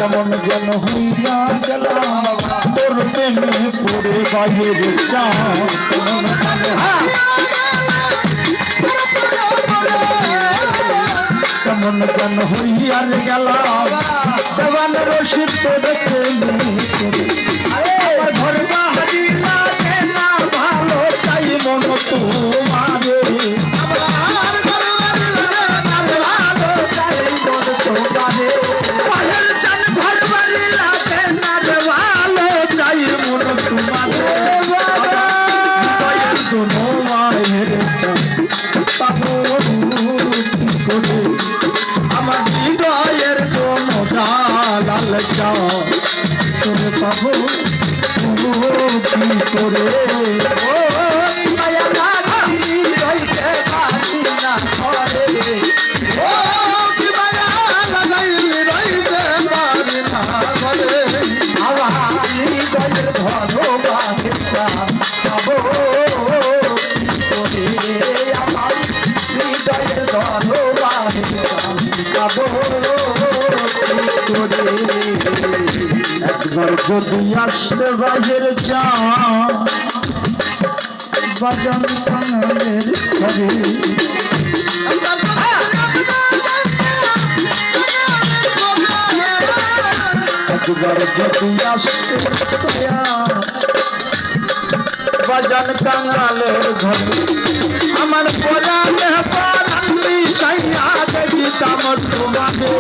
কেমন যেন হইয়া গেলাম তোর প্রেমে পড়ে বাইরে কেমন যেন হইয়া গেলাম দেওয়ান রশিদ তোর প্রেমে ঘর বাহারি লাগে না ভালো চাই মন তোমারে আমার হৃদয়ের কোন ডাল তোরে পাবো কি করে একবার যদি আসতে বাজের চা বাজান কানের ঘরে একবার যদি আসতে বাজান কাঙালের ঘরে আমার পরাণে পানি চাইয়া দিতাম তোমাকে